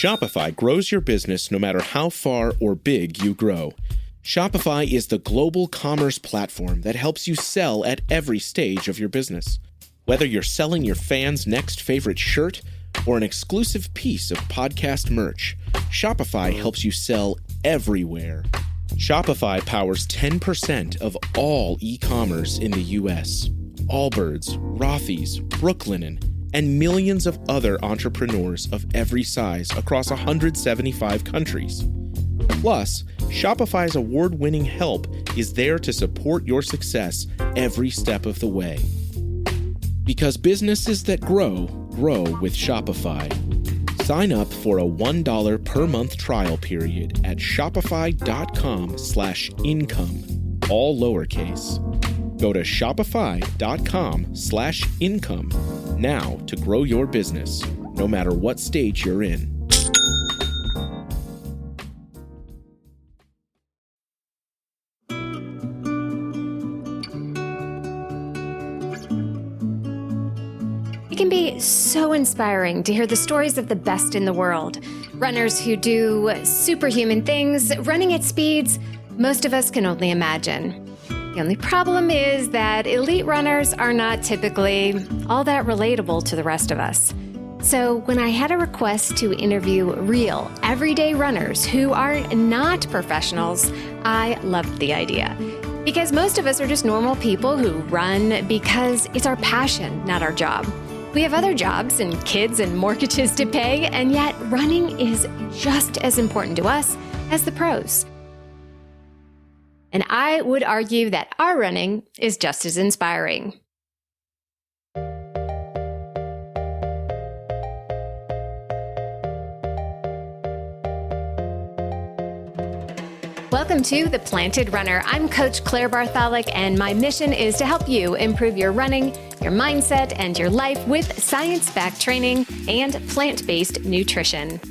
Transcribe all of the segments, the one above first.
Shopify grows your business no matter how far or big you grow. Shopify is the global commerce platform that helps you sell at every stage of your business. Whether you're selling your fans' next favorite shirt or an exclusive piece of podcast merch, Shopify helps you sell everywhere. Shopify powers 10% of all e-commerce in the U.S. Allbirds, Rothy's, Brooklinen, and millions of other entrepreneurs of every size across 175 countries. Plus, Shopify's award-winning help is there to support your success every step of the way. Because businesses that grow, grow with Shopify. Sign up for a $1 per month trial period at shopify.com/income, all lowercase. Go to shopify.com/income now to grow your business, no matter what stage you're in. It can be so inspiring to hear the stories of the best in the world. Runners who do superhuman things, running at speeds most of us can only imagine. The only problem is that elite runners are not typically all that relatable to the rest of us. So when I had a request to interview real, everyday runners who are not professionals, I loved the idea. Because most of us are just normal people who run because it's our passion, not our job. We have other jobs and kids and mortgages to pay, and yet running is just as important to us as the pros. And I would argue that our running is just as inspiring. Welcome to The Planted Runner. I'm Coach Claire Bartholic, and my mission is to help you improve your running, your mindset, and your life with science-backed training and plant-based nutrition.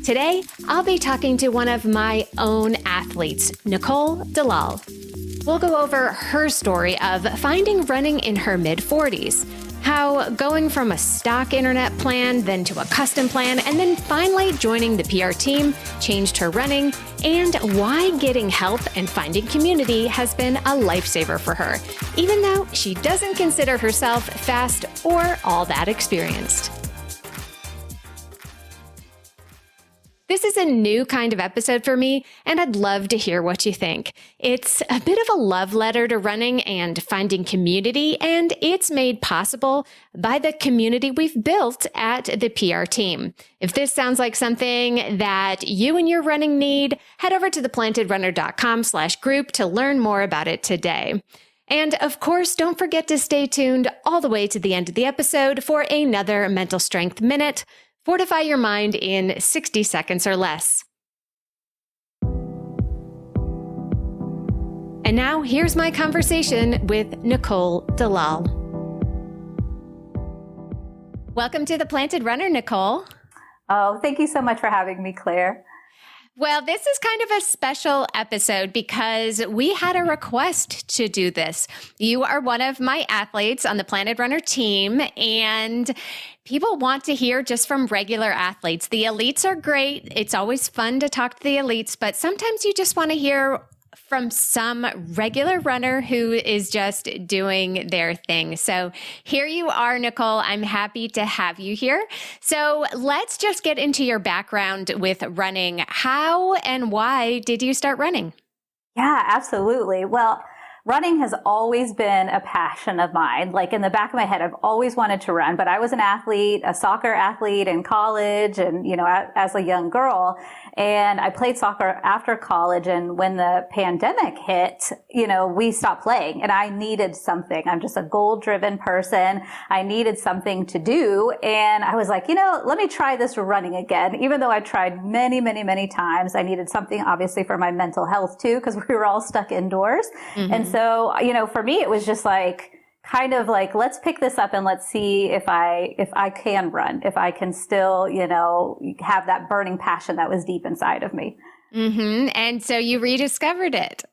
Today, I'll be talking to one of my own athletes, Nicole Dalal. We'll go over her story of finding running in her mid-40s, how going from a stock internet plan, then to a custom plan, and then finally joining the PR team changed her running, and why getting help and finding community has been a lifesaver for her, even though she doesn't consider herself fast or all that experienced. This is a new kind of episode for me, and I'd love to hear what you think. It's a bit of a love letter to running and finding community, and it's made possible by the community we've built at the PR team. If this sounds like something that you and your running need, head over to theplantedrunner.com/group to learn more about it today. And of course, don't forget to stay tuned all the way to the end of the episode for another Mental Strength Minute. Fortify your mind in 60 seconds or less. And now, here's my conversation with Nicole Dalal. Welcome to The Planted Runner, Nicole. Oh, thank you so much for having me, Claire. Well, this is kind of a special episode because we had a request to do this. You are one of my athletes on the Planted Runner team, and people want to hear just from regular athletes. The elites are great. It's always fun to talk to the elites, but sometimes you just want to hear from some regular runner who is just doing their thing. So here you are, Nicole. I'm happy to have you here. So let's just get into your background with running. How and why did you start running? Yeah, absolutely. Well, running has always been a passion of mine. Like in the back of my head, I've always wanted to run, but I was an athlete, a soccer athlete in college and, as a young girl. And I played soccer after college. And when the pandemic hit, we stopped playing and I needed something. I'm just a goal-driven person. I needed something to do. And I was like, let me try this running again. Even though I tried many, many, many times, I needed something obviously for my mental health too, because we were all stuck indoors. Mm-hmm. And so, for me, it was just kind of like, let's pick this up and let's see if I can run, if I can still, have that burning passion that was deep inside of me. Mm-hmm. And so you rediscovered it.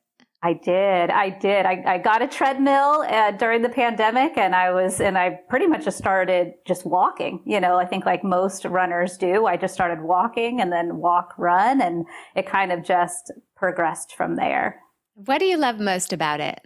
I did. I got a treadmill during the pandemic, and I pretty much just started just walking. I think like most runners do, I just started walking and then walk, run, and it kind of just progressed from there. What do you love most about it?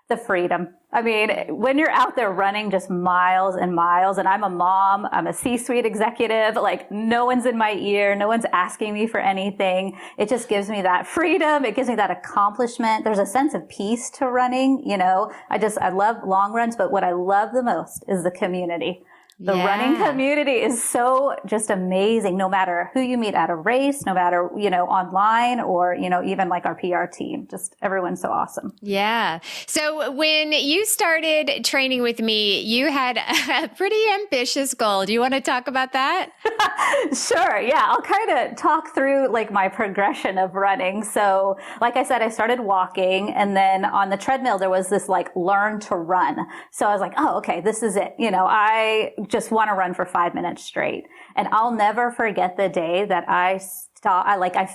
The freedom. I mean, when you're out there running just miles and miles, and I'm a mom, I'm a C-suite executive, like no one's in my ear, no one's asking me for anything. It just gives me that freedom. It gives me that accomplishment. There's a sense of peace to running. I love long runs, but what I love the most is the community. The running community is so just amazing, no matter who you meet at a race, no matter, online or, even like our PR team, just everyone's so awesome. Yeah. So when you started training with me, you had a pretty ambitious goal. Do you want to talk about that? Sure. Yeah. I'll kind of talk through like my progression of running. So like I said, I started walking, and then on the treadmill, there was this like learn to run. So I was like, oh, okay, this is it. I just want to run for 5 minutes straight. And I'll never forget the day that I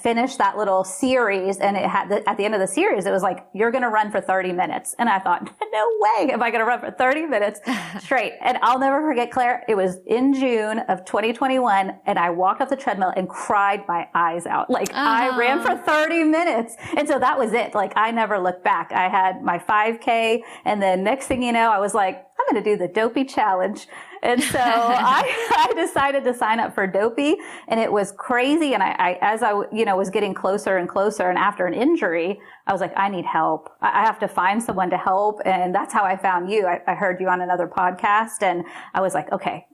finished that little series, and it had at the end of the series, it was like, you're going to run for 30 minutes. And I thought, no way am I going to run for 30 minutes straight. And I'll never forget, Claire, it was in June of 2021, and I walked off the treadmill and cried my eyes out. Like I ran for 30 minutes. And so that was it. Like I never looked back. I had my 5K, and then next thing you know, I was like, I'm going to do the Dopey Challenge. And so I decided to sign up for Dopey, and it was crazy. And as I was getting closer and closer, and after an injury, I was like, I need help. I have to find someone to help. And that's how I found you. I heard you on another podcast, and I was like, okay,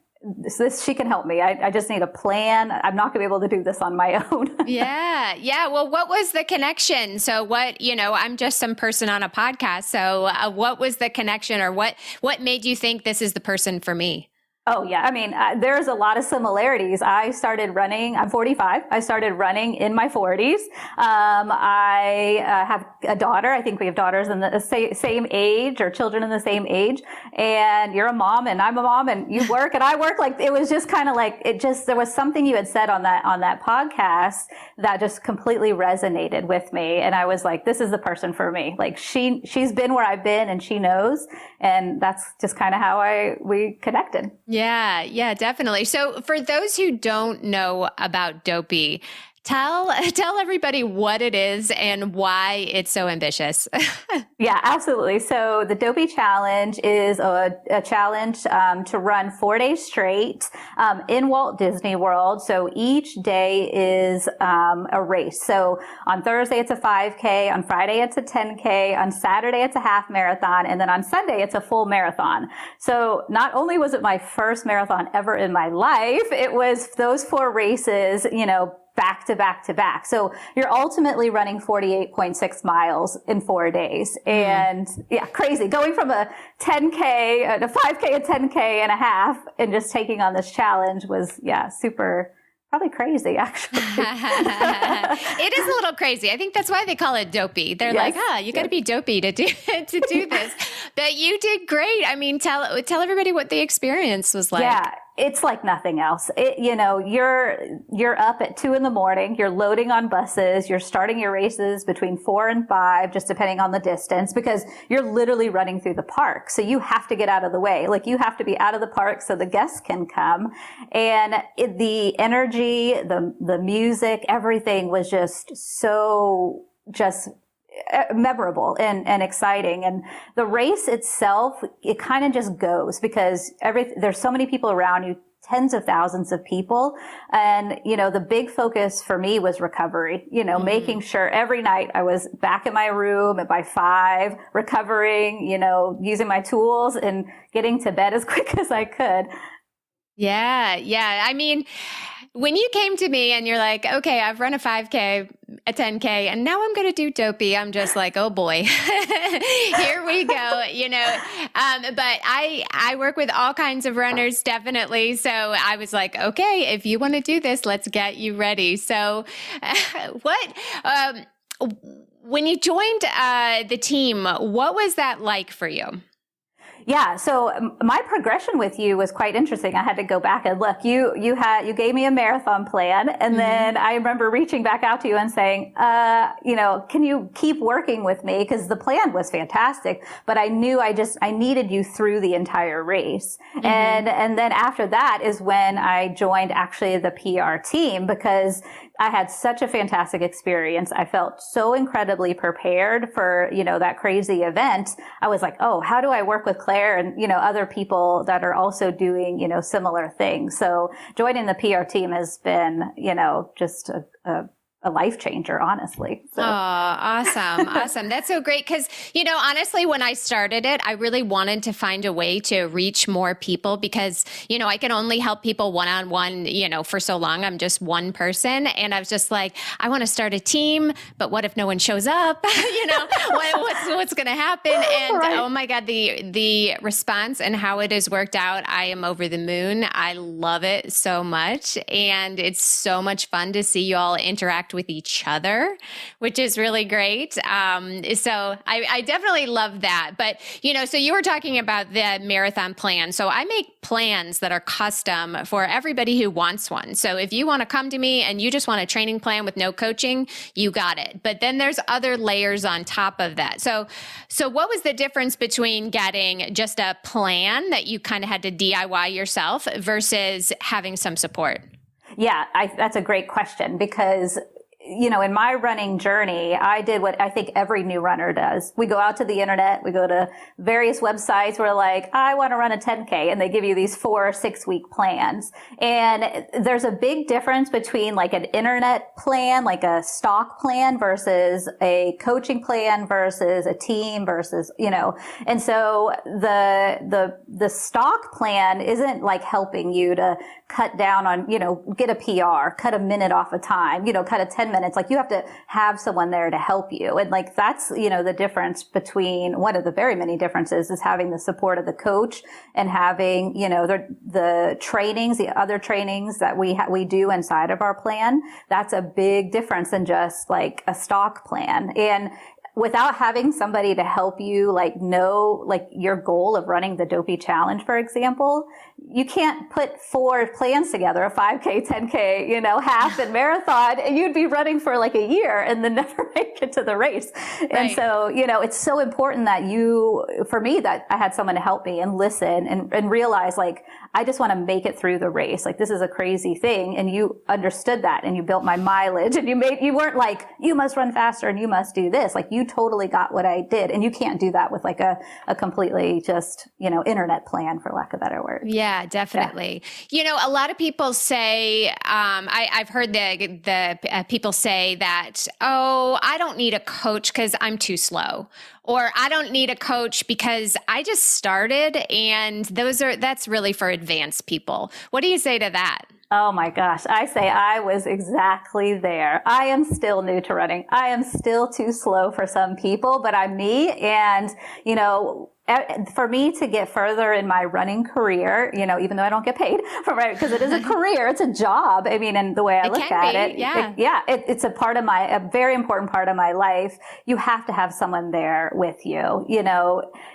she can help me. I just need a plan. I'm not going to be able to do this on my own. Yeah. Well, what was the connection? So I'm just some person on a podcast. So what was the connection, or what made you think this is the person for me? Oh, yeah. I mean, there's a lot of similarities. I started running, I'm 45. I started running in my 40s. I have a daughter. I think we have daughters in the same age, or children in the same age. And you're a mom, and I'm a mom, and you work and I work. Like, it was just kind of like, there was something you had said on that podcast that just completely resonated with me. And I was like, this is the person for me. Like she's been where I've been, and she knows. And that's just kind of how we connected. Yeah, definitely. So for those who don't know about Dopey, tell everybody what it is and why it's so ambitious. Yeah, absolutely. So the Dopey Challenge is a challenge to run 4 days straight in Walt Disney World. So each day is a race. So on Thursday, it's a 5K. On Friday, it's a 10K. On Saturday, it's a half marathon. And then on Sunday, it's a full marathon. So not only was it my first marathon ever in my life, it was those 4 races, back to back to back. So you're ultimately running 48.6 miles in 4 days. And yeah, crazy. Going from a 10K, a 5K, a 10K and a half, and just taking on this challenge was, super, probably crazy, actually. It is a little crazy. I think that's why they call it Dopey. They're like, you got to be dopey to do this. But you did great. I mean, tell everybody what the experience was like. Yeah. It's like nothing else. You're up at 2 a.m. You're loading on buses. You're starting your races between 4 and 5, just depending on the distance, because you're literally running through the park. So you have to get out of the way. Like, you have to be out of the park so the guests can come. And the energy, the music, everything was just so memorable and exciting. And the race itself, it kind of just goes because there's so many people around you, tens of thousands of people. And, the big focus for me was recovery, making sure every night I was back in my room by 5, recovering, using my tools and getting to bed as quick as I could. Yeah. I mean, when you came to me and you're like, okay, I've run a 5K, a 10K, and now I'm going to do Dopey, I'm just like, oh boy, here we go, but I work with all kinds of runners, definitely. So I was like, okay, if you want to do this, let's get you ready. So when you joined the team, what was that like for you? Yeah. So my progression with you was quite interesting. I had to go back and look. You gave me a marathon plan, and then I remember reaching back out to you and saying, can you keep working with me? Because the plan was fantastic, but I knew I needed you through the entire race. And then after that is when I joined actually the PR team, because I had such a fantastic experience. I felt so incredibly prepared for, that crazy event. I was like, oh, how do I work with Claire and, other people that are also doing, similar things? So joining the PR team has been, just a life changer, honestly. So. Oh, awesome. Awesome. That's so great. Because, honestly, when I started it, I really wanted to find a way to reach more people because, I can only help people one-on-one, for so long. I'm just one person. And I was just like, I want to start a team, but what if no one shows up? What's going to happen? And right. Oh my God, the response and how it has worked out, I am over the moon. I love it so much. And it's so much fun to see you all interact with each other, which is really great. So I definitely love that. But, so you were talking about the marathon plan. So I make plans that are custom for everybody who wants one. So if you want to come to me and you just want a training plan with no coaching, you got it. But then there's other layers on top of that. So what was the difference between getting just a plan that you kind of had to DIY yourself versus having some support? Yeah, that's a great question because in my running journey, I did what I think every new runner does. We go out to the internet, we go to various websites. We're like, I want to run a 10K. And they give you these 4 or 6 week plans. And there's a big difference between like an internet plan, like a stock plan versus a coaching plan versus a team versus, and so the stock plan isn't like helping you to cut down on, get a PR, cut a minute off of time, cut a 10 minutes. Like you have to have someone there to help you. And like, that's, the difference between one of the very many differences is having the support of the coach and having, the trainings, the other trainings that we do inside of our plan. That's a big difference than just like a stock plan. And without having somebody to help you, know, your goal of running the Dopey Challenge, for example, you can't put 4 plans together, a 5K, 10K, half and marathon, and you'd be running for like a year and then never make it to the race. Right. And so, it's so important that for me, that I had someone to help me and listen and realize I just want to make it through the race. This is a crazy thing. And you understood that and you built my mileage and you weren't like, you must run faster and you must do this. You totally got what I did. And you can't do that with a completely just, internet plan, for lack of a better word. Yeah, definitely. Yeah. A lot of people say, I've heard the people say that, oh, I don't need a coach because I'm too slow. Or I don't need a coach because I just started, and that's really for advanced people. What do you say to that? Oh my gosh. I say I was exactly there. I am still new to running. I am still too slow for some people, but I'm me. And, for me to get further in my running career, even though I don't get paid for it, because it is a career, it's a job. I mean, and the way I look at it, it's a very important part of my life. You have to have someone there with you.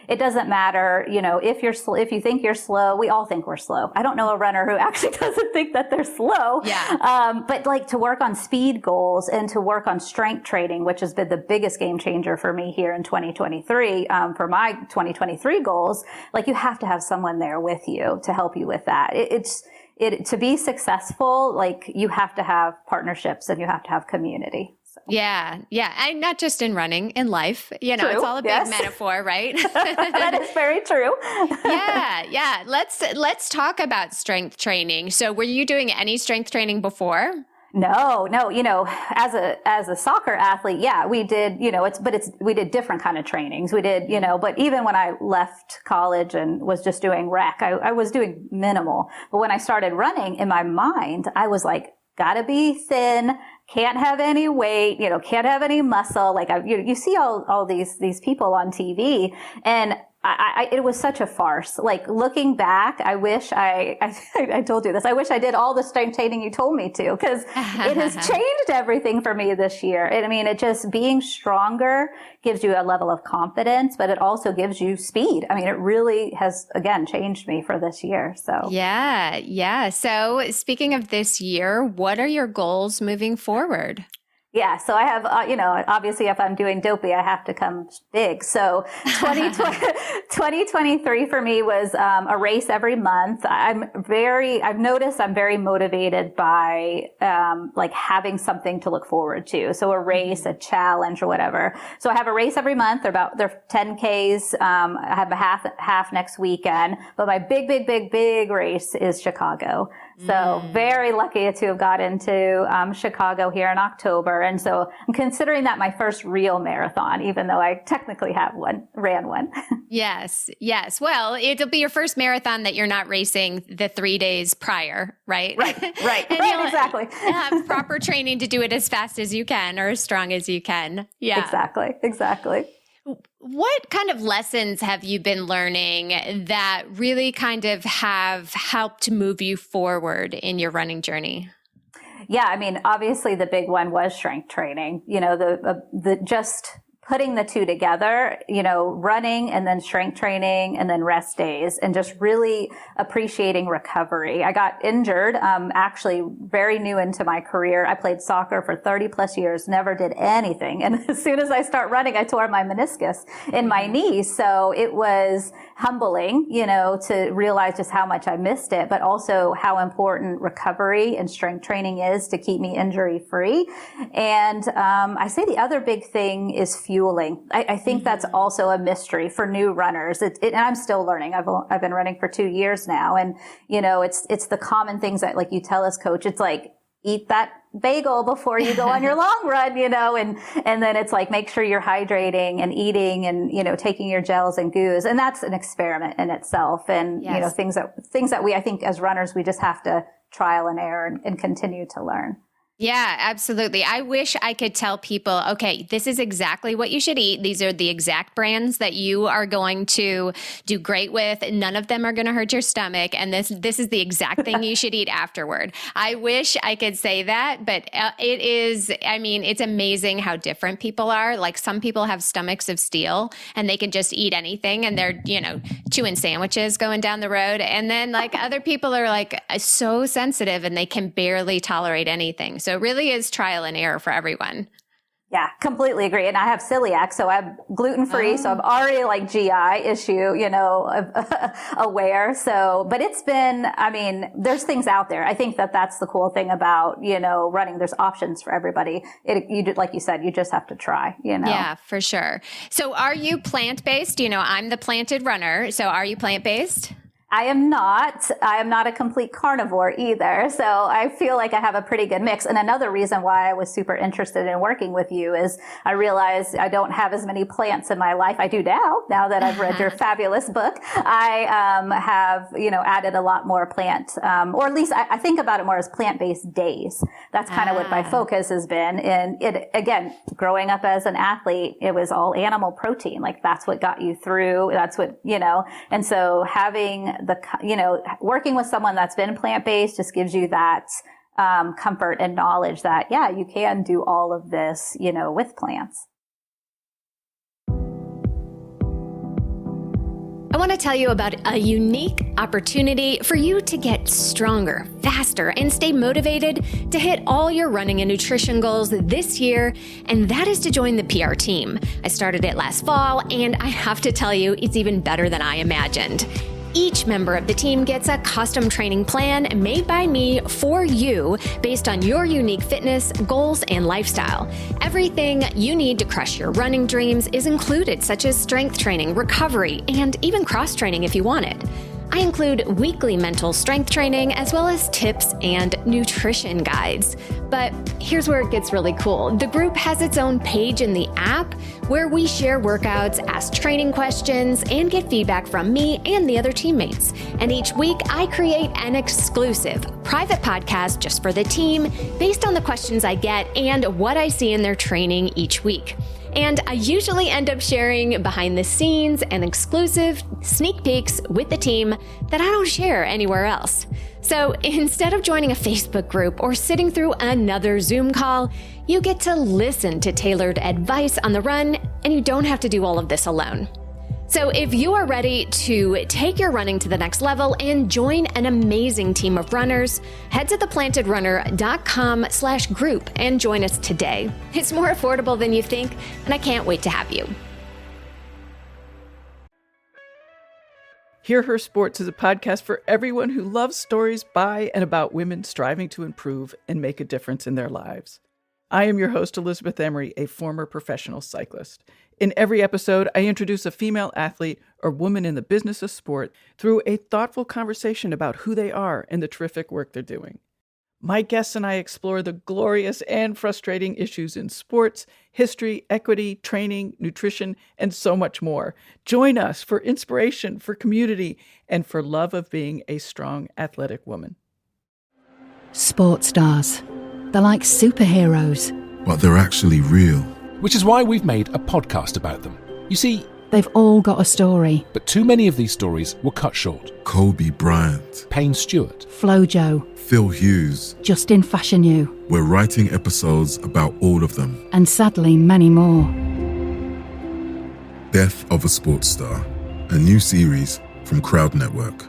It doesn't matter, if you think you're slow, we all think we're slow. I don't know a runner who actually doesn't think that they're slow. Yeah. But to work on speed goals and to work on strength training, which has been the biggest game changer for me here in 2023, for my 2023 goals, you have to have someone there with you to help you with that. To be successful, you have to have partnerships and you have to have community. So. Yeah. And not just in running, in life, True. It's all a big metaphor, right? That is very true. Yeah. Let's talk about strength training. So were you doing any strength training before? No, as a soccer athlete, yeah, we did, we did different kind of trainings. We did, but even when I left college and was just doing rec, I was doing minimal. But when I started running, in my mind, I was like, gotta be thin, can't have any weight, can't have any muscle. You see all these people on TV, and it was such a farce. Like looking back, I wish I told you this. I wish I did all the strength training you told me to, because it has changed everything for me this year. And I mean, it just being stronger gives you a level of confidence, but it also gives you speed. I mean, it really has, again, changed me for this year. So yeah. So speaking of this year, what are your goals moving forward? Yeah, so I have, obviously if I'm doing dopey, I have to come big. So 2023 for me was a race every month. I've noticed I'm very motivated by like having something to look forward to. So a race, a challenge or whatever. So I have a race every month. They're 10Ks. I have a half next weekend, but my big race is Chicago. So very lucky to have got into Chicago here in October. And so I'm considering that my first real marathon, even though I technically ran one. Yes. Well, it'll be your first marathon that you're not racing the 3 days prior, right? Right, exactly. Have proper training to do it as fast as you can or as strong as you can. Yeah. Exactly. What kind of lessons have you been learning that really kind of have helped move you forward in your running journey? Yeah, I mean, obviously the big one was strength training. You know, the just putting the two together, running and then strength training and then rest days, and just really appreciating recovery. I got injured, actually very new into my career. I played soccer for 30 plus years, never did anything. And as soon as I start running, I tore my meniscus in my knee. So it was humbling, to realize just how much I missed it, but also how important recovery and strength training is to keep me injury free. And I say the other big thing is fueling. I think that's also a mystery for new runners. And I'm still learning. I've been running for 2 years now, and it's the common things that, like you tell us, coach. It's like, eat that bagel before you go on your long run, and then it's like, make sure you're hydrating and eating and, taking your gels and goos. And that's an experiment in itself. And, yes. Things that I think as runners, we just have to trial and error and continue to learn. Yeah, absolutely. I wish I could tell people, okay, this is exactly what you should eat. These are the exact brands that you are going to do great with. None of them are going to hurt your stomach. And this is the exact thing you should eat afterward. I wish I could say that, but it's amazing how different people are. Like some people have stomachs of steel and they can just eat anything and they're, chewing sandwiches going down the road. And then like other people are like so sensitive and they can barely tolerate anything. So it really is trial and error for everyone. Yeah, completely agree. And I have celiac, so I'm gluten-free. So I'm already like GI issue, aware. So, but it's been, there's things out there. I think that's the cool thing about, running. There's options for everybody. Like you said, you just have to try, Yeah, for sure. So are you plant-based? I'm the planted runner. So are you plant-based? I am not a complete carnivore either. So I feel like I have a pretty good mix. And another reason why I was super interested in working with you is I realized I don't have as many plants in my life. I do now that I've read your fabulous book. I have, added a lot more plant, or at least I think about it more as plant-based days. That's kind of what my focus has been. And again, growing up as an athlete, it was all animal protein. Like that's what got you through. That's what, and so having working with someone that's been plant-based just gives you that comfort and knowledge that, you can do all of this, with plants. I want to tell you about a unique opportunity for you to get stronger, faster, and stay motivated to hit all your running and nutrition goals this year, and that is to join the PR team. I started it last fall, and I have to tell you, it's even better than I imagined. Each member of the team gets a custom training plan made by me for you based on your unique fitness, goals, and lifestyle. Everything you need to crush your running dreams is included, such as strength training, recovery, and even cross-training if you want it. I include weekly mental strength training as well as tips and nutrition guides. But here's where it gets really cool. The group has its own page in the app where we share workouts, ask training questions, and get feedback from me and the other teammates. And each week I create an exclusive private podcast just for the team based on the questions I get and what I see in their training each week. And I usually end up sharing behind the scenes and exclusive sneak peeks with the team that I don't share anywhere else. So instead of joining a Facebook group or sitting through another Zoom call, you get to listen to tailored advice on the run, and you don't have to do all of this alone. So if you are ready to take your running to the next level and join an amazing team of runners, head to theplantedrunner.com/group and join us today. It's more affordable than you think, and I can't wait to have you. Hear Her Sports is a podcast for everyone who loves stories by and about women striving to improve and make a difference in their lives. I am your host, Elizabeth Emery, a former professional cyclist. In every episode, I introduce a female athlete or woman in the business of sport through a thoughtful conversation about who they are and the terrific work they're doing. My guests and I explore the glorious and frustrating issues in sports, history, equity, training, nutrition, and so much more. Join us for inspiration, for community, and for love of being a strong, athletic woman. Sports stars. They're like superheroes. But they're actually real. Which is why we've made a podcast about them. You see, they've all got a story. But too many of these stories were cut short. Kobe Bryant, Payne Stewart, Flojo, Phil Hughes, Justin Fashanu. We're writing episodes about all of them. And sadly, many more. Death of a Sports Star, a new series from Crowd Network.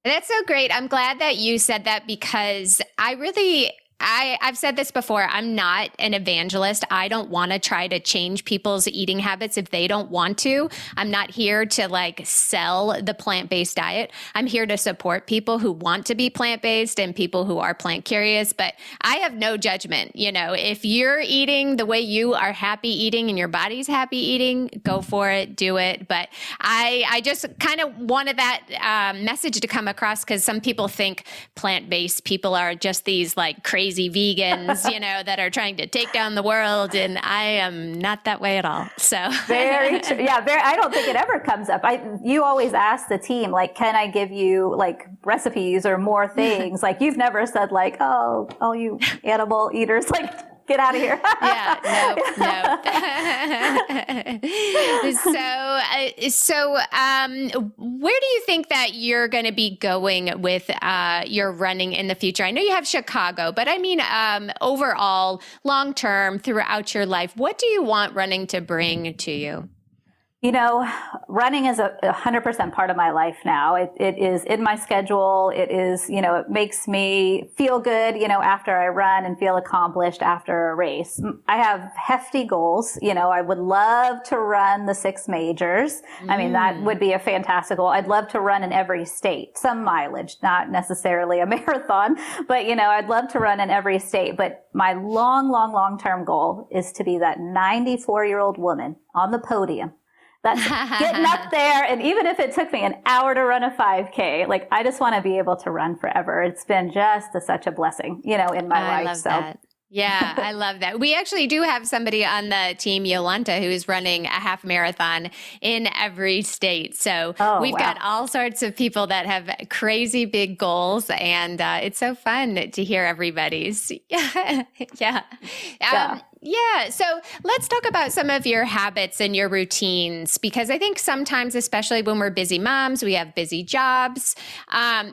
That's so great. I'm glad that you said that because I've said this before. I'm not an evangelist. I don't want to try to change people's eating habits if they don't want to. I'm not here to sell the plant-based diet. I'm here to support people who want to be plant-based and people who are plant curious, but I have no judgment. If you're eating the way you are happy eating and your body's happy eating, go for it, do it. But I just kind of wanted that message to come across because some people think plant-based people are just these crazy vegans, that are trying to take down the world. And I am not that way at all. So very true. Yeah. I don't think it ever comes up. You always ask the team, can I give you recipes or more things? You've never said oh, all you animal eaters, get out of here. Yeah, no. So, where do you think that you're going to be going with your running in the future? I know you have Chicago, but I mean, overall, long term, throughout your life, what do you want running to bring to you? Running is 100% part of my life now. It is in my schedule. It is, it makes me feel good, after I run and feel accomplished after a race. I have hefty goals. I would love to run the 6 majors. I mean, that would be a fantastic goal. I'd love to run in every state, some mileage, not necessarily a marathon, but, I'd love to run in every state. But my long-term goal is to be that 94-year-old woman on the podium. That's getting up there. And even if it took me an hour to run a 5K, I just want to be able to run forever. It's been just such a blessing, in my life. I love that. Yeah, I love that. We actually do have somebody on the team, Yolanta, who is running a half marathon in every state. So we've got all sorts of people that have crazy big goals, and it's so fun to hear everybody's. Yeah. So let's talk about some of your habits and your routines, because I think sometimes, especially when we're busy moms, we have busy jobs.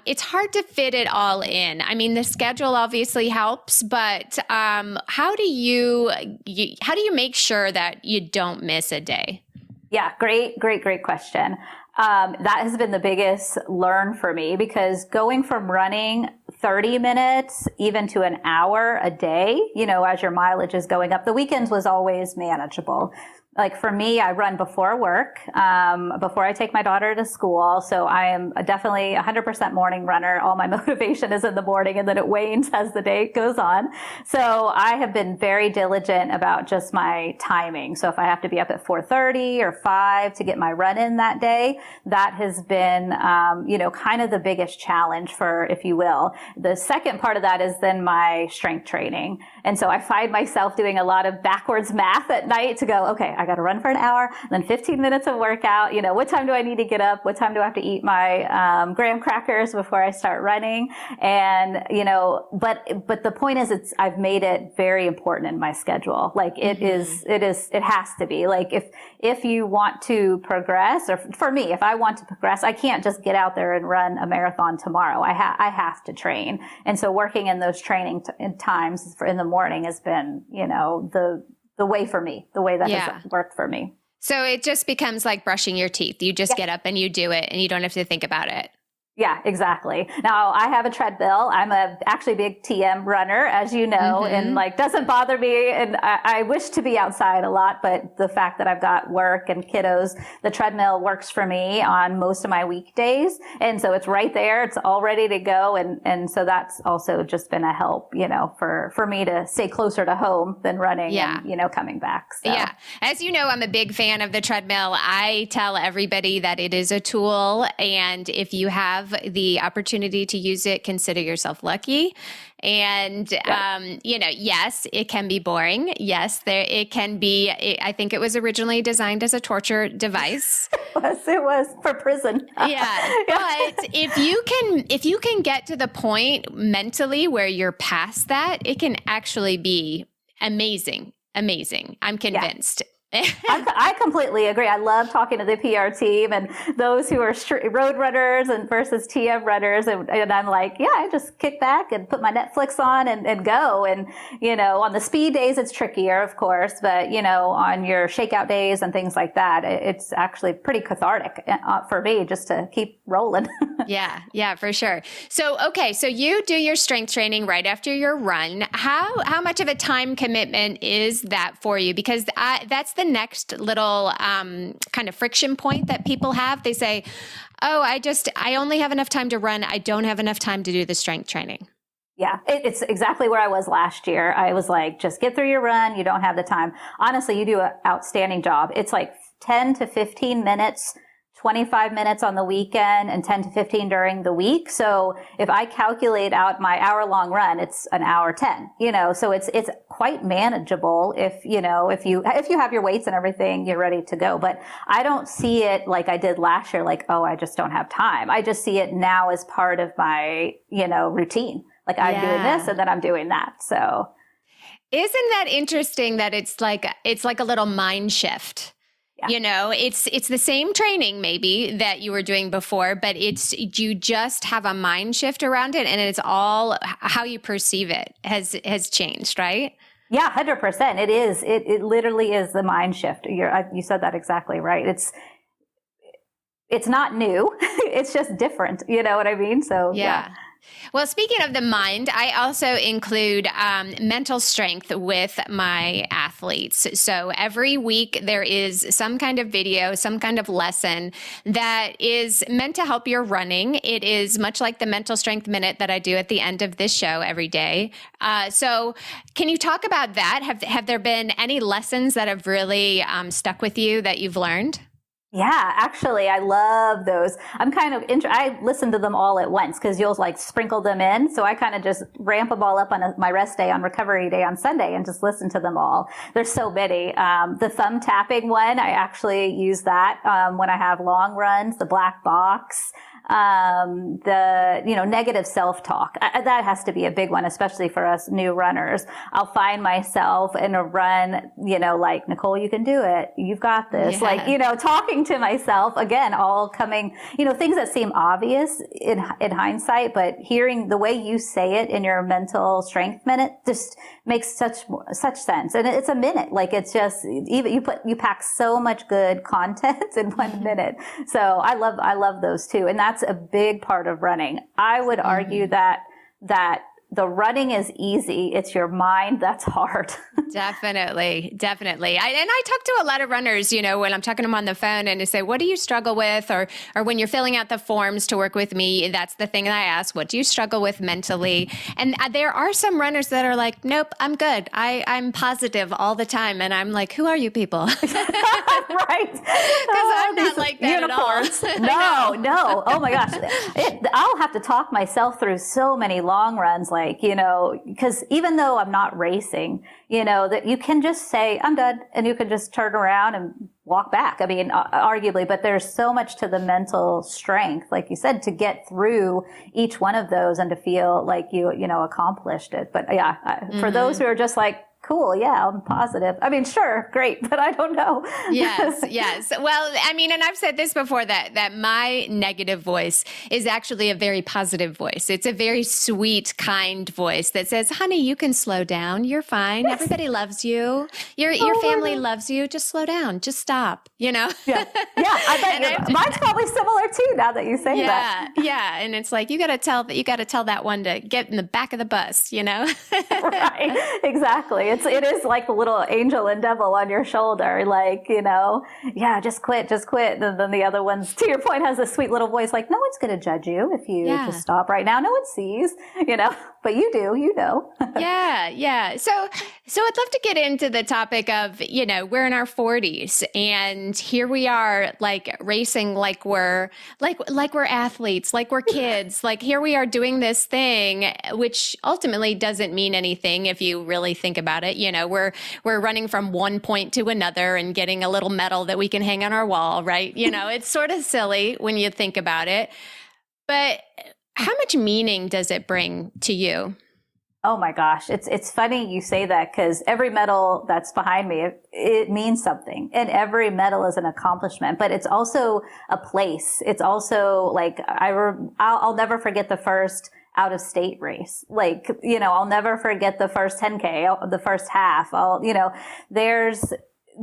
It's hard to fit it all in. I mean, the schedule obviously helps, but how do you make sure that you don't miss a day? Yeah, great question. That has been the biggest learn for me, because going from running 30 minutes even to an hour a day, as your mileage is going up, the weekends was always manageable. For me, I run before work, before I take my daughter to school. So I am definitely 100% morning runner. All my motivation is in the morning, and then it wanes as the day goes on. So I have been very diligent about just my timing. So if I have to be up at 4:30 or 5 to get my run in that day, that has been, kind of the biggest challenge for, if you will. The second part of that is then my strength training. And so I find myself doing a lot of backwards math at night to go, okay, I got to run for an hour, then 15 minutes of workout. What time do I need to get up? What time do I have to eat my graham crackers before I start running? And, but the point is, I've made it very important in my schedule. Like it has to be. Like if you want to progress, or for me, if I want to progress, I can't just get out there and run a marathon tomorrow. I have to train. And so working in those training times in the morning has been, the way for me, the way that has worked for me. So it just becomes like brushing your teeth. You just get up and you do it and you don't have to think about it. Yeah, exactly. Now I have a treadmill. I'm actually big TM runner, as you know, and doesn't bother me. And I wish to be outside a lot, but the fact that I've got work and kiddos, the treadmill works for me on most of my weekdays. And so it's right there. It's all ready to go. And so that's also just been a help, for me to stay closer to home than running and, coming back. So. Yeah. As you know, I'm a big fan of the treadmill. I tell everybody that it is a tool. And if you have the opportunity to use it, consider yourself lucky. And, yes, it can be boring. Yes, it can be. I think it was originally designed as a torture device. It was for prison. Yeah. But if you can get to the point mentally where you're past that, it can actually be amazing. I'm convinced. I completely agree. I love talking to the PR team and those who are road runners and versus TM runners. And I'm like, I just kick back and put my Netflix on and go. And, on the speed days, it's trickier, of course. But, on your shakeout days and things like that, it's actually pretty cathartic for me just to keep rolling. Yeah, for sure. So you do your strength training right after your run. How much of a time commitment is that for you? Because that's the next little kind of friction point that people have. They say, I only have enough time to run. I don't have enough time to do the strength training. Yeah, it's exactly where I was last year. I was like, just get through your run. You don't have the time. Honestly, you do an outstanding job. It's like 10 to 15 minutes 25 minutes on the weekend and 10 to 15 during the week. So if I calculate out my hour-long run, it's an hour 10, so it's quite manageable if you have your weights and everything, you're ready to go. But I don't see it like I did last year, like, I just don't have time. I just see it now as part of my, routine. Like I'm doing this and then I'm doing that. So isn't that interesting that it's like a little mind shift? Yeah. It's the same training maybe that you were doing before, but you just have a mind shift around it, and it's all how you perceive it has changed, right? Yeah, 100%. It is. It literally is the mind shift. You said that exactly right. It's not new. It's just different. You know what I mean? So yeah. Well, speaking of the mind, I also include mental strength with my athletes. So every week there is some kind of video, some kind of lesson that is meant to help your running. It is much like the mental strength minute that I do at the end of this show every day. So can you talk about that? Have there been any lessons that have really stuck with you that you've learned? Yeah, actually, I love those. I'm kind of I listen to them all at once because you'll sprinkle them in. So I kind of just ramp them all up on my rest day, on recovery day on Sunday, and just listen to them all. There's so many. The thumb tapping one, I actually use that when I have long runs. The black box. The negative self-talk, that has to be a big one, especially for us new runners. I'll find myself in a run, like, Nicole, you can do it. You've got this. Yeah. Talking to myself again, all coming, things that seem obvious in hindsight, but hearing the way you say it in your mental strength minute just makes such sense. And it's a minute. It's just, even you pack so much good content in 1 minute. So I love those too. And that's a big part of running. I would argue that the running is easy. It's your mind that's hard. Definitely. I talk to a lot of runners, when I'm talking to them on the phone, and they say, what do you struggle with? Or when you're filling out the forms to work with me, that's the thing that I ask, what do you struggle with mentally? And there are some runners that are like, nope, I'm good. I'm positive all the time. And I'm like, who are you people? Right. Because I'm not like that unicorns. At all. No. Oh my gosh. I'll have to talk myself through so many long runs. like, because even though I'm not racing, that you can just say, I'm done, and you can just turn around and walk back. I mean, arguably, but there's so much to the mental strength, like you said, to get through each one of those and to feel like you accomplished it. But yeah, for those who are just like, cool, yeah, I'm positive. I mean, sure, great, but I don't know. Yes. Well, I mean, and I've said this before, that my negative voice is actually a very positive voice. It's a very sweet, kind voice that says, honey, you can slow down. You're fine. Everybody loves you. Your family loves you. Just slow down. Just stop, Yeah. I bet mine's probably similar too, now that you say that. Yeah. And it's like, you got to tell that one to get in the back of the bus, Right. Exactly. It is like the little angel and devil on your shoulder, like, just quit. And then the other ones, to your point, has a sweet little voice like, no one's going to judge you if you just stop right now. No one sees, but you do, Yeah. So I'd love to get into the topic of, we're in our 40s and here we are like racing like we're athletes, like we're kids, like here we are doing this thing, which ultimately doesn't mean anything if you really think about it. We're running from one point to another and getting a little medal that we can hang on our wall, right? It's sort of silly when you think about it, but how much meaning does it bring to you? Oh my gosh. It's funny you say that, because every medal that's behind me, it means something, and every medal is an accomplishment, but it's also a place. It's also like, I'll never forget the first out of state race. Like, I'll never forget the first 10K, the first half. There's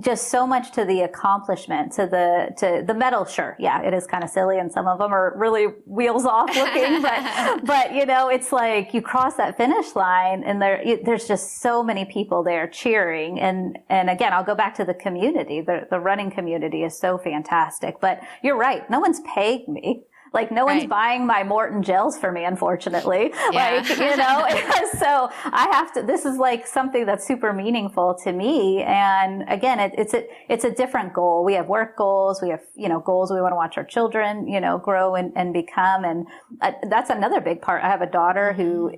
just so much to the accomplishment, to the medal. Sure. Yeah, it is kind of silly. And some of them are really wheels off looking, but it's like you cross that finish line and there's just so many people there cheering. And again, I'll go back to the community. The running community is so fantastic, but you're right. No one's paying me. Like no one's buying my Morton gels for me, unfortunately. Yeah. So I have to, this is like something that's super meaningful to me. And again, it's a different goal. We have work goals. We have, goals we want to watch our children, grow and become. And that's another big part. I have a daughter who,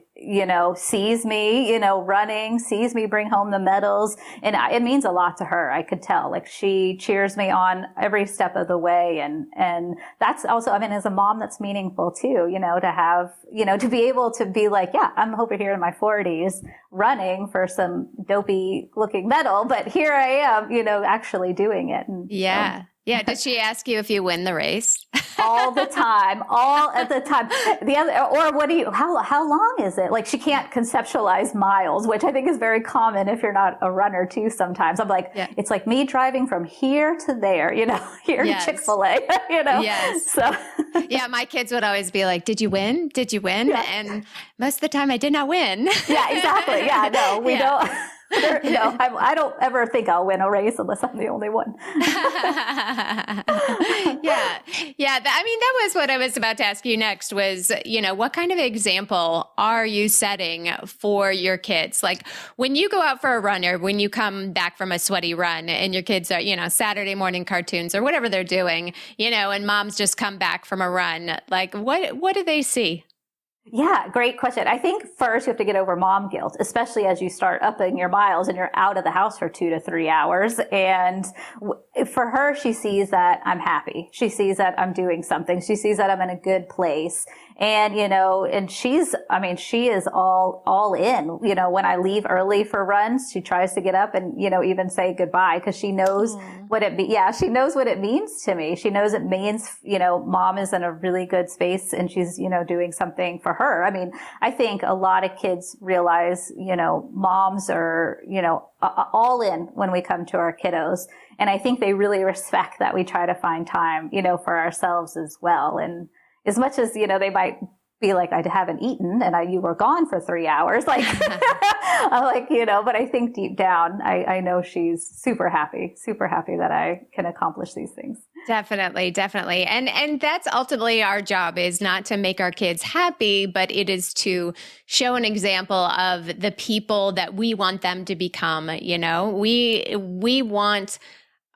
sees me, running, sees me bring home the medals. And it means a lot to her. I could tell, like she cheers me on every step of the way. And that's also, as a mom, that's meaningful too, to have, to be able to be like, yeah, I'm over here in my 40s running for some dopey looking medal, but here I am, actually doing it. And, yeah. Yeah. Did she ask you if you win the race? All the time, all at the time. How long is it? Like she can't conceptualize miles, which I think is very common if you're not a runner too sometimes. I'm like, It's like me driving from here to there, here to Chick-fil-A, Yes. So. Yeah, my kids would always be like, did you win? Did you win? Yeah. And most of the time I did not win. Yeah, exactly. Yeah, no, we don't. I don't ever think I'll win a race unless I'm the only one. Yeah. That was what I was about to ask you next was, what kind of example are you setting for your kids? Like when you go out for a run or when you come back from a sweaty run and your kids are, Saturday morning cartoons or whatever they're doing, and mom's just come back from a run, like what do they see? Yeah, great question. I think first you have to get over mom guilt, especially as you start upping your miles and you're out of the house for 2 to 3 hours. And for her, she sees that I'm happy. She sees that I'm doing something. She sees that I'm in a good place. And, and she is all in, when I leave early for runs, she tries to get up and, even say goodbye because she knows she knows what it means to me. She knows it means, mom is in a really good space and she's, doing something for her. I think a lot of kids realize, moms are, all in when we come to our kiddos. And I think they really respect that we try to find time, for ourselves as well. And as much as, they might be like, I haven't eaten and you were gone for 3 hours. Like, but I think deep down, I know she's super happy that I can accomplish these things. Definitely. And that's ultimately our job, is not to make our kids happy, but it is to show an example of the people that we want them to become. We want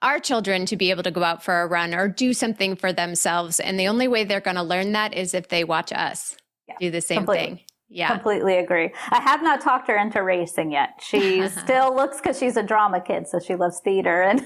our children to be able to go out for a run or do something for themselves. And the only way they're going to learn that is if they watch us do the same thing. Yeah. Completely agree. I have not talked her into racing yet. She still looks, because she's a drama kid, so she loves theater and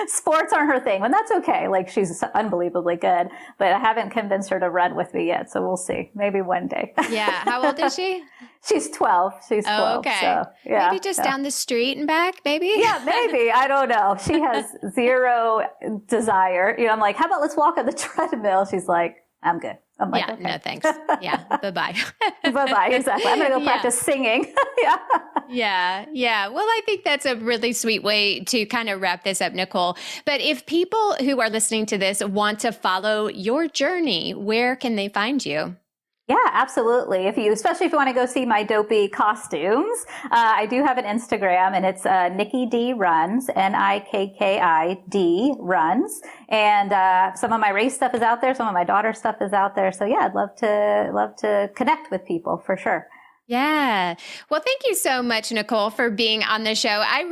sports aren't her thing. And that's okay. Like, she's unbelievably good, but I haven't convinced her to run with me yet. So we'll see. Maybe one day. Yeah. How old is she? She's 12. She's 12. Oh, okay. So, yeah, maybe just down the street and back, maybe? Yeah, maybe. I don't know. She has zero desire. I'm like, how about let's walk on the treadmill? She's like, I'm good. I'm like, yeah, okay. no thanks. Yeah, bye-bye. Bye-bye, exactly. I'm going to go practice singing. Yeah. Well, I think that's a really sweet way to kind of wrap this up, Nicole. But if people who are listening to this want to follow your journey, where can they find you? Yeah, absolutely. Especially if you want to go see my dopey costumes, I do have an Instagram, and it's Nikki D Runs, NIKKID Runs, and some of my race stuff is out there, some of my daughter's stuff is out there. So yeah, I'd love to connect with people for sure. Yeah. Well, thank you so much, Nicole, for being on the show. I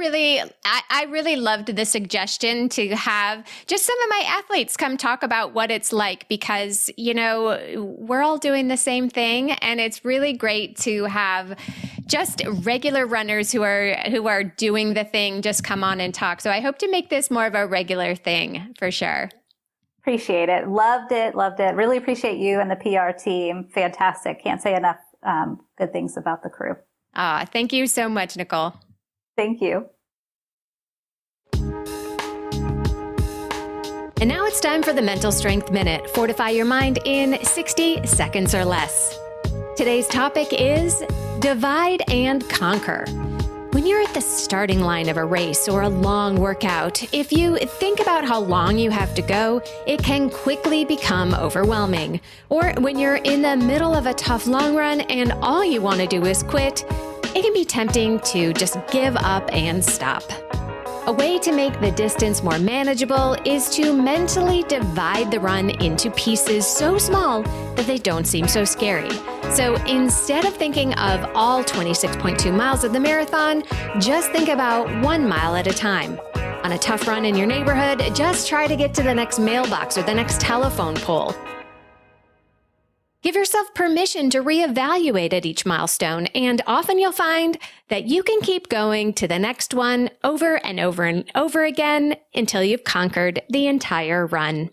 really loved the suggestion to have just some of my athletes come talk about what it's like, because, we're all doing the same thing. And it's really great to have just regular runners who are doing the thing just come on and talk. So I hope to make this more of a regular thing for sure. Appreciate it. Loved it. Really appreciate you and the PR team. Fantastic. Can't say enough good things about the crew. Thank you so much, Nicole. Thank you. And now it's time for the Mental Strength Minute. Fortify your mind in 60 seconds or less. Today's topic is divide and conquer. When you're at the starting line of a race or a long workout, if you think about how long you have to go, it can quickly become overwhelming. Or when you're in the middle of a tough long run and all you want to do is quit, it can be tempting to just give up and stop. A way to make the distance more manageable is to mentally divide the run into pieces so small that they don't seem so scary. So instead of thinking of all 26.2 miles of the marathon, just think about 1 mile at a time. On a tough run in your neighborhood, just try to get to the next mailbox or the next telephone pole. Give yourself permission to reevaluate at each milestone, and often you'll find that you can keep going to the next one over and over and over again until you've conquered the entire run.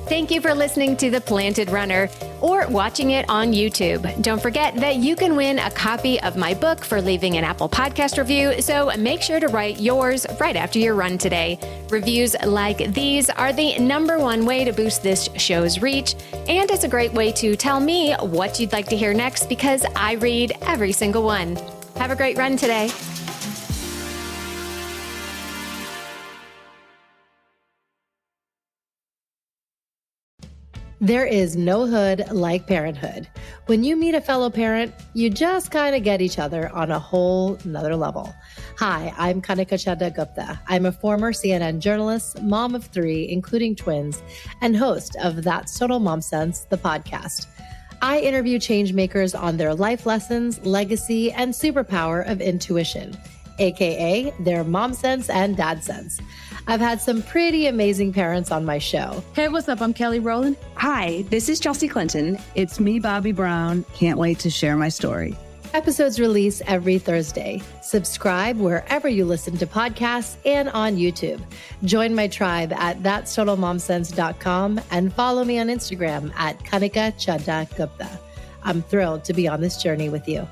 Thank you for listening to The Planted Runner or watching it on YouTube. Don't forget that you can win a copy of my book for leaving an Apple Podcast review, so make sure to write yours right after your run today. Reviews like these are the #1 way to boost this show's reach, and it's a great way to tell me what you'd like to hear next, because I read every single one. Have a great run today. There is no hood like parenthood. When you meet a fellow parent, you just kind of get each other on a whole nother level. Hi, I'm Kanika Chadda Gupta. I'm a former CNN journalist, mom of 3, including twins, and host of That's Total Mom Sense, the podcast. I interview changemakers on their life lessons, legacy, and superpower of intuition, aka their mom sense and dad sense. I've had some pretty amazing parents on my show. Hey, what's up? I'm Kelly Rowland. Hi, this is Chelsea Clinton. It's me, Bobby Brown. Can't wait to share my story. Episodes release every Thursday. Subscribe wherever you listen to podcasts and on YouTube. Join my tribe at thatstotalmomsense.com and follow me on Instagram at Kanika Chadda Gupta. I'm thrilled to be on this journey with you.